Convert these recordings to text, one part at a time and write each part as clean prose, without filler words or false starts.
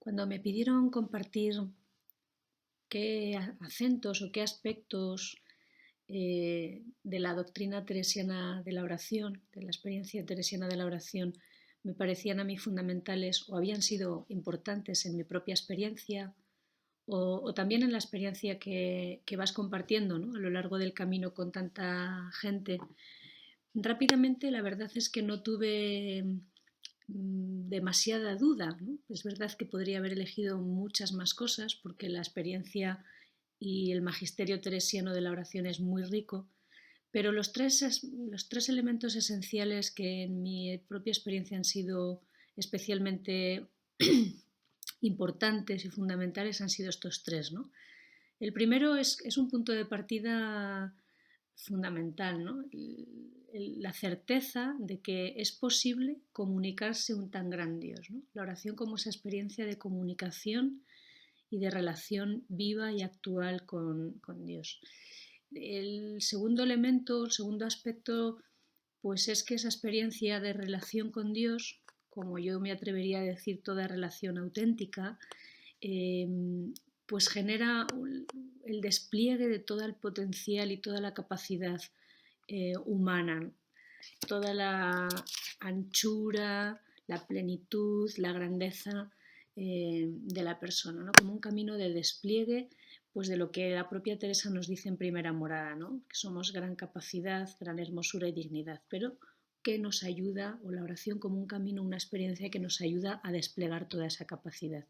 Cuando me pidieron compartir qué acentos o qué aspectos de la doctrina teresiana de la oración, de la experiencia teresiana de la oración, me parecían a mí fundamentales o habían sido importantes en mi propia experiencia o también en la experiencia que vas compartiendo, ¿no?, a lo largo del camino con tanta gente. Rápidamente, la verdad es que no tuve demasiada duda, ¿no? Es verdad que podría haber elegido muchas más cosas porque la experiencia y el magisterio teresiano de la oración es muy rico, pero los tres elementos esenciales que en mi propia experiencia han sido especialmente importantes y fundamentales han sido estos tres, ¿no? El primero es un punto de partida fundamental, ¿no? La certeza de que es posible comunicarse un tan gran Dios, ¿no? La oración como esa experiencia de comunicación y de relación viva y actual con Dios. El segundo elemento, el segundo aspecto, pues es que esa experiencia de relación con Dios, como yo me atrevería a decir toda relación auténtica, eh, pues genera el despliegue de todo el potencial y toda la capacidad humana, toda la anchura, la plenitud, la grandeza de la persona, ¿no? Como un camino de despliegue, pues de lo que la propia Teresa nos dice en Primera Morada, ¿no? Que somos gran capacidad, gran hermosura y dignidad, pero que nos ayuda, o la oración como un camino, una experiencia que nos ayuda a desplegar toda esa capacidad.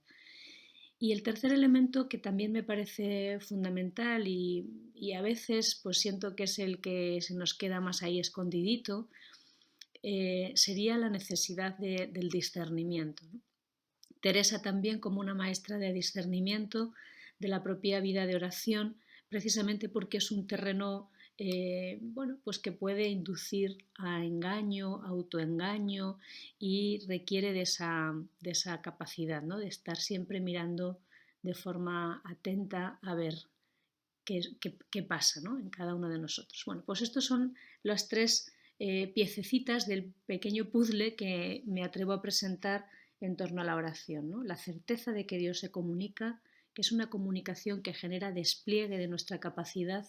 Y el tercer elemento que también me parece fundamental y a veces pues siento que es el que se nos queda más ahí escondidito, sería la necesidad del discernimiento, ¿no? Teresa también como una maestra de discernimiento de la propia vida de oración, precisamente porque es un terreno bueno, pues que puede inducir a engaño, autoengaño y requiere de esa capacidad, ¿no?, de estar siempre mirando de forma atenta a ver qué pasa, ¿no?, en cada uno de nosotros. Bueno, pues estos son las tres piececitas del pequeño puzzle que me atrevo a presentar en torno a la oración, ¿no? La certeza de que Dios se comunica, que es una comunicación que genera despliegue de nuestra capacidad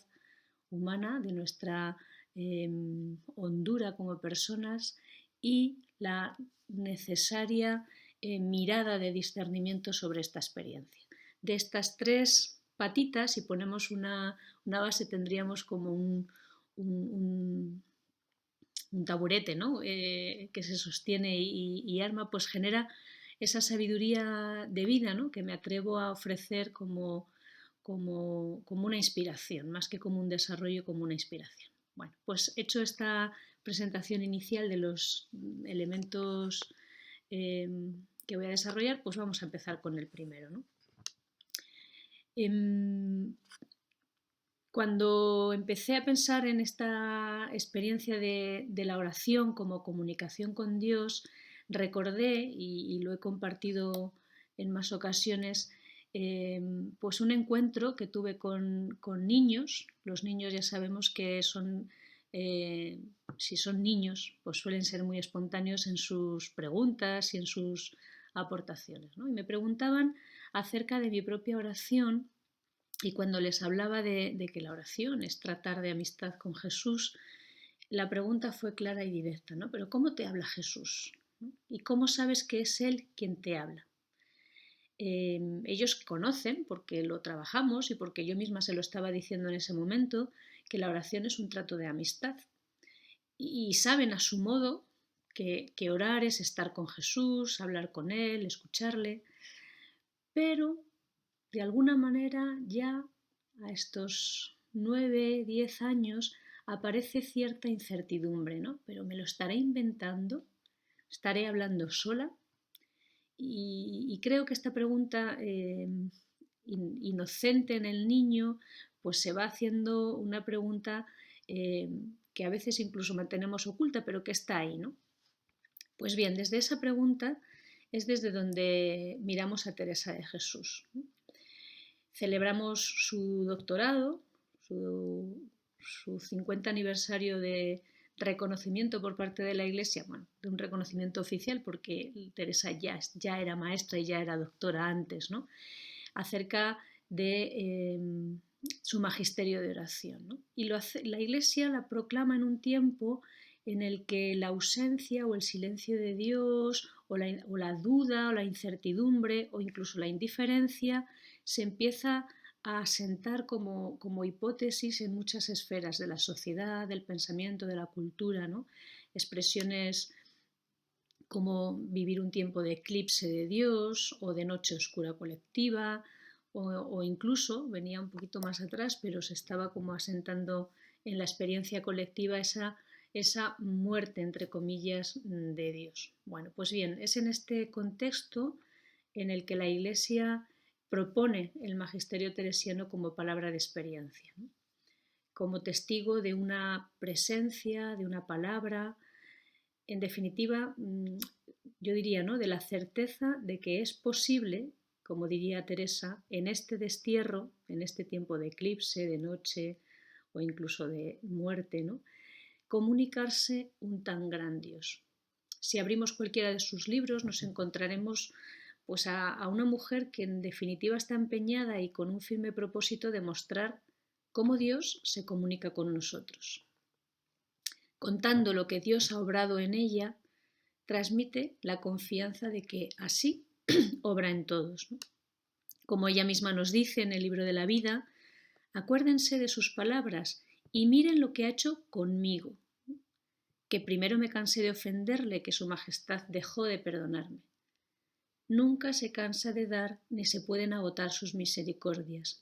humana, de nuestra hondura como personas y la necesaria mirada de discernimiento sobre esta experiencia. De estas tres patitas, si ponemos una base, tendríamos como un, un taburete, ¿no?, que se sostiene y arma, pues genera esa sabiduría de vida, ¿no?, que me atrevo a ofrecer como una inspiración, más que como un desarrollo, como una inspiración. Bueno, pues hecho esta presentación inicial de los elementos que voy a desarrollar, pues vamos a empezar con el primero, ¿no? Cuando empecé a pensar en esta experiencia de la oración como comunicación con Dios, recordé, y lo he compartido en más ocasiones, pues un encuentro que tuve con niños. Los niños ya sabemos que son, si son niños, pues suelen ser muy espontáneos en sus preguntas y en sus aportaciones, ¿no? Y me preguntaban acerca de mi propia oración. Y cuando les hablaba de que la oración es tratar de amistad con Jesús, la pregunta fue clara y directa, ¿no? Pero ¿cómo te habla Jesús? ¿No? ¿Y cómo sabes que es Él quien te habla? Ellos conocen, porque lo trabajamos y porque yo misma se lo estaba diciendo en ese momento, que la oración es un trato de amistad. Y saben a su modo que orar es estar con Jesús, hablar con Él, escucharle, pero de alguna manera ya a estos 9, 10 años aparece cierta incertidumbre, ¿no? Pero me lo estaré inventando, estaré hablando sola y creo que esta pregunta inocente en el niño pues se va haciendo una pregunta que a veces incluso mantenemos oculta, pero que está ahí, ¿no? Pues bien, desde esa pregunta es desde donde miramos a Teresa de Jesús, ¿no? Celebramos su doctorado, su 50 aniversario reconocimiento por parte de la Iglesia, bueno, de un reconocimiento oficial, porque Teresa ya era maestra y ya era doctora antes, ¿no? Acerca de su magisterio de oración, ¿no? Y la Iglesia la proclama en un tiempo en el que la ausencia o el silencio de Dios o la duda o la incertidumbre o incluso la indiferencia se empieza a asentar como hipótesis en muchas esferas de la sociedad, del pensamiento, de la cultura, ¿no? Expresiones como vivir un tiempo de eclipse de Dios o de noche oscura colectiva o incluso, venía un poquito más atrás, pero se estaba como asentando en la experiencia colectiva esa muerte, entre comillas, de Dios. Bueno, pues bien, es en este contexto en el que la Iglesia propone el magisterio teresiano como palabra de experiencia, ¿no? Como testigo de una presencia, de una palabra, en definitiva, yo diría, ¿no?, de la certeza de que es posible, como diría Teresa, en este destierro, en este tiempo de eclipse, de noche o incluso de muerte, ¿no?, comunicarse un tan gran Dios. Si abrimos cualquiera de sus libros nos encontraremos pues a una mujer que en definitiva está empeñada y con un firme propósito de mostrar cómo Dios se comunica con nosotros. Contando lo que Dios ha obrado en ella, transmite la confianza de que así obra en todos, ¿no? Como ella misma nos dice en el libro de la vida, acuérdense de sus palabras y miren lo que ha hecho conmigo, que primero me cansé de ofenderle, que su majestad dejó de perdonarme. Nunca se cansa de dar ni se pueden agotar sus misericordias.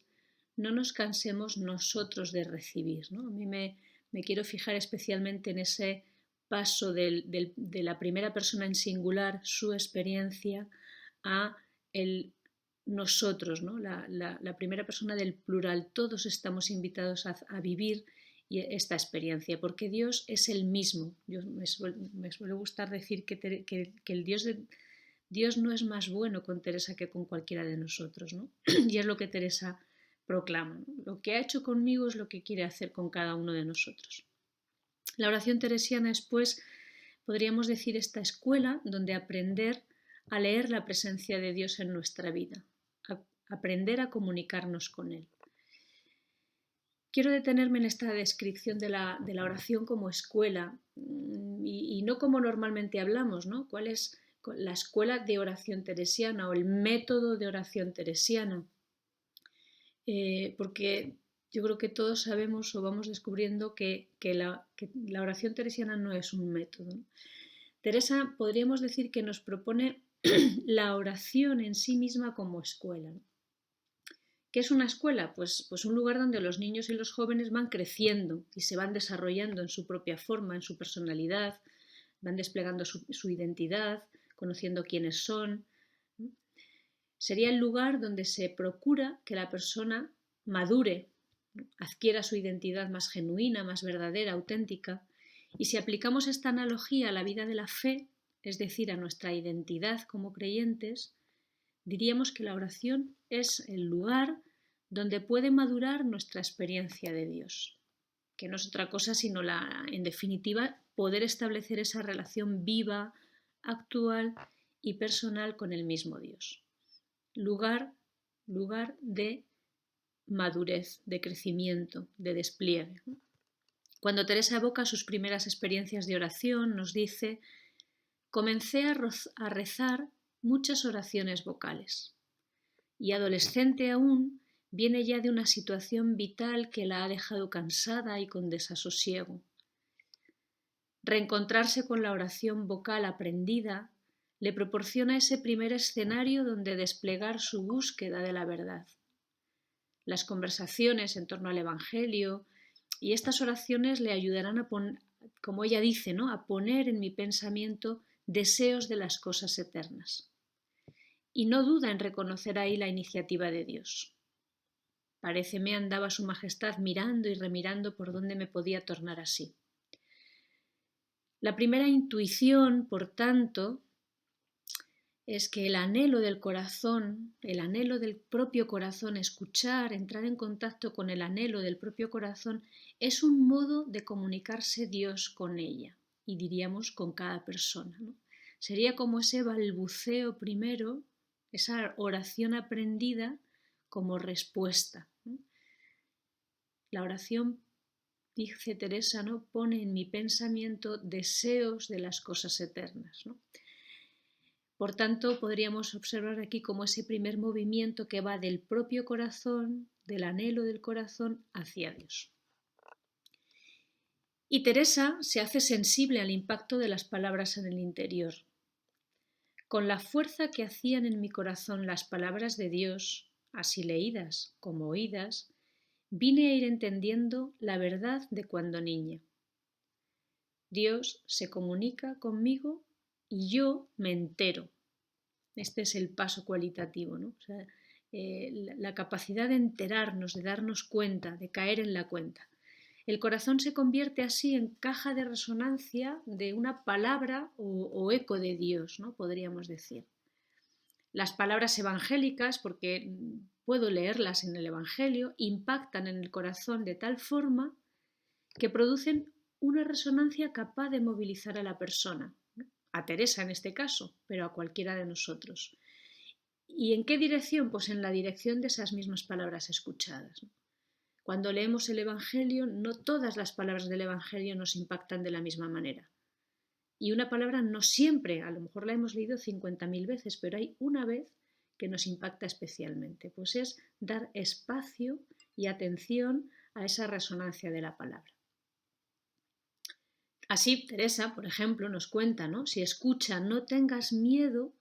No nos cansemos nosotros de recibir, ¿no? A mí me quiero fijar especialmente en ese paso de la primera persona en singular, su experiencia, a el nosotros, ¿no? La primera persona del plural. Todos estamos invitados a vivir esta experiencia, porque Dios es el mismo. Me suele gustar decir que el Dios no es más bueno con Teresa que con cualquiera de nosotros, ¿no? Y es lo que Teresa proclama, ¿no? Lo que ha hecho conmigo es lo que quiere hacer con cada uno de nosotros. La oración teresiana es, pues, podríamos decir, esta escuela donde aprender a leer la presencia de Dios en nuestra vida, aprender a comunicarnos con Él. Quiero detenerme en esta descripción de la oración como escuela y no como normalmente hablamos, ¿no? ¿Cuál es la escuela de oración teresiana o el método de oración teresiana? Porque yo creo que todos sabemos o vamos descubriendo que la oración teresiana no es un método, ¿no? Teresa podríamos decir que nos propone la oración en sí misma como escuela, ¿no? ¿Qué es una escuela? Pues un lugar donde los niños y los jóvenes van creciendo y se van desarrollando en su propia forma, en su personalidad, van desplegando su identidad, conociendo quiénes son. Sería el lugar donde se procura que la persona madure, adquiera su identidad más genuina, más verdadera, auténtica. Y si aplicamos esta analogía a la vida de la fe, es decir, a nuestra identidad como creyentes, diríamos que la oración es el lugar donde puede madurar nuestra experiencia de Dios, que no es otra cosa sino en definitiva, poder establecer esa relación viva, actual y personal con el mismo Dios. Lugar de madurez, de crecimiento, de despliegue. Cuando Teresa evoca sus primeras experiencias de oración, nos dice: comencé a rezar muchas oraciones vocales y adolescente aún viene ya de una situación vital que la ha dejado cansada y con desasosiego. Reencontrarse con la oración vocal aprendida le proporciona ese primer escenario donde desplegar su búsqueda de la verdad. Las conversaciones en torno al Evangelio y estas oraciones le ayudarán a poner, como ella dice, ¿no?, a poner en mi pensamiento deseos de las cosas eternas. Y no duda en reconocer ahí la iniciativa de Dios. Paréceme andaba su majestad mirando y remirando por dónde me podía tornar así. La primera intuición, por tanto, es que el anhelo del corazón, el anhelo del propio corazón, escuchar, entrar en contacto con el anhelo del propio corazón, es un modo de comunicarse Dios con ella y diríamos con cada persona, ¿no? Sería como ese balbuceo primero, esa oración aprendida como respuesta, ¿no? La oración, dice Teresa, ¿no?, pone en mi pensamiento deseos de las cosas eternas, ¿no? Por tanto, podríamos observar aquí como ese primer movimiento que va del propio corazón, del anhelo del corazón, hacia Dios. Y Teresa se hace sensible al impacto de las palabras en el interior. Con la fuerza que hacían en mi corazón las palabras de Dios, así leídas como oídas, vine a ir entendiendo la verdad de cuando niña. Dios se comunica conmigo y yo me entero. Este es el paso cualitativo, ¿no? O sea, la capacidad de enterarnos, de darnos cuenta, de caer en la cuenta. El corazón se convierte así en caja de resonancia de una palabra o eco de Dios, ¿no?, podríamos decir. Las palabras evangélicas, porque puedo leerlas en el Evangelio, impactan en el corazón de tal forma que producen una resonancia capaz de movilizar a la persona, ¿no?, a Teresa en este caso, pero a cualquiera de nosotros. ¿Y en qué dirección? Pues en la dirección de esas mismas palabras escuchadas, ¿no? Cuando leemos el Evangelio, no todas las palabras del Evangelio nos impactan de la misma manera. Y una palabra no siempre, a lo mejor la hemos leído 50.000 veces, pero hay una vez que nos impacta especialmente. Pues es dar espacio y atención a esa resonancia de la palabra. Así, Teresa, por ejemplo, nos cuenta, ¿no?, si escucha, no tengas miedo,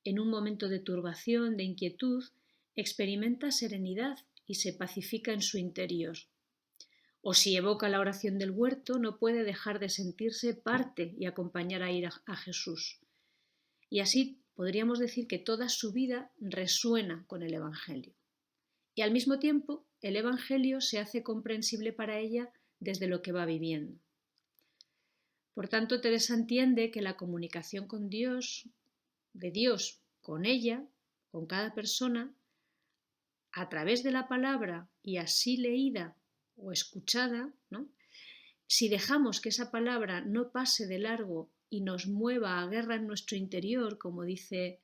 en un momento de turbación, de inquietud, experimenta serenidad y se pacifica en su interior. O si evoca la oración del huerto, no puede dejar de sentirse parte y acompañar a ir a Jesús. Y así podríamos decir que toda su vida resuena con el Evangelio. Y al mismo tiempo, el Evangelio se hace comprensible para ella desde lo que va viviendo. Por tanto, Teresa entiende que la comunicación con Dios, de Dios con ella, con cada persona, a través de la palabra y así leída o escuchada, ¿no?, si dejamos que esa palabra no pase de largo y nos mueva a guerra en nuestro interior, como dice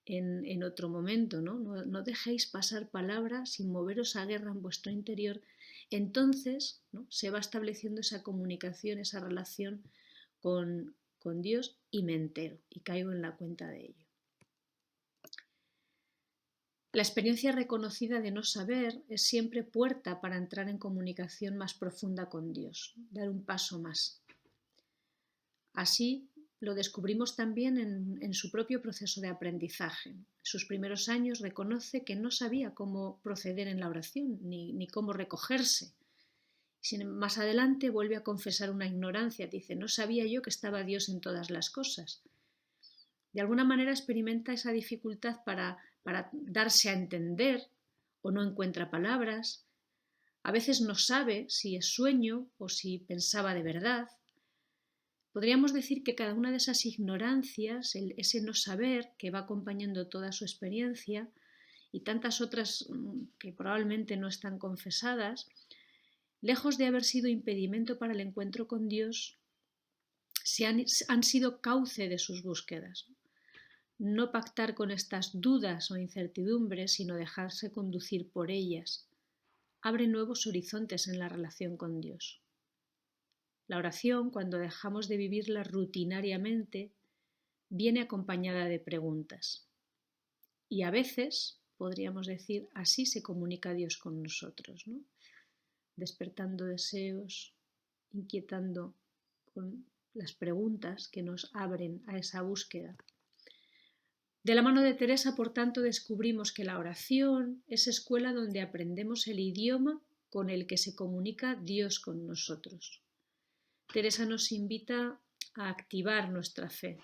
en otro momento, ¿no? No dejéis pasar palabra sin moveros a guerra en vuestro interior, entonces, ¿no?, se va estableciendo esa comunicación, esa relación con Dios y me entero y caigo en la cuenta de ello. La experiencia reconocida de no saber es siempre puerta para entrar en comunicación más profunda con Dios, dar un paso más. Así lo descubrimos también en su propio proceso de aprendizaje. En sus primeros años reconoce que no sabía cómo proceder en la oración ni cómo recogerse. Más adelante vuelve a confesar una ignorancia, dice, no sabía yo que estaba Dios en todas las cosas. De alguna manera experimenta esa dificultad para darse a entender o no encuentra palabras. A veces no sabe si es sueño o si pensaba de verdad. Podríamos decir que cada una de esas ignorancias, ese no saber que va acompañando toda su experiencia y tantas otras que probablemente no están confesadas, lejos de haber sido impedimento para el encuentro con Dios, han sido cauce de sus búsquedas. No pactar con estas dudas o incertidumbres, sino dejarse conducir por ellas, abre nuevos horizontes en la relación con Dios. La oración, cuando dejamos de vivirla rutinariamente, viene acompañada de preguntas. Y a veces, podríamos decir, así se comunica Dios con nosotros, ¿no?, despertando deseos, inquietando con las preguntas que nos abren a esa búsqueda. De la mano de Teresa, por tanto, descubrimos que la oración es escuela donde aprendemos el idioma con el que se comunica Dios con nosotros. Teresa nos invita a activar nuestra fe,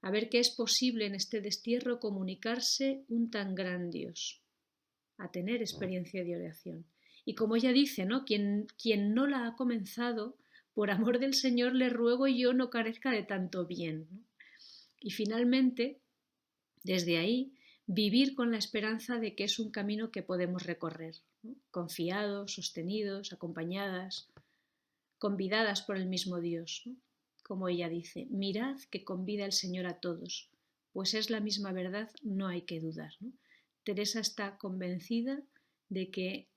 a ver que es posible en este destierro comunicarse un tan gran Dios, a tener experiencia de oración. Y como ella dice, ¿no?, quien no la ha comenzado, por amor del Señor le ruego yo no carezca de tanto bien, ¿no? Y finalmente, Desde ahí, vivir con la esperanza de que es un camino que podemos recorrer, ¿no? Confiados, sostenidos, acompañadas, convidadas por el mismo Dios, ¿no? Como ella dice, mirad que convida el Señor a todos, pues es la misma verdad, no hay que dudar, ¿no? Teresa está convencida de que,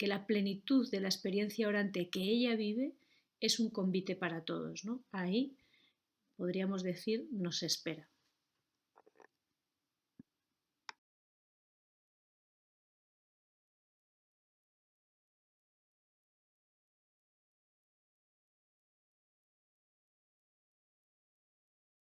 la plenitud de la experiencia orante que ella vive es un convite para todos, ¿no? Ahí, podríamos decir, nos espera.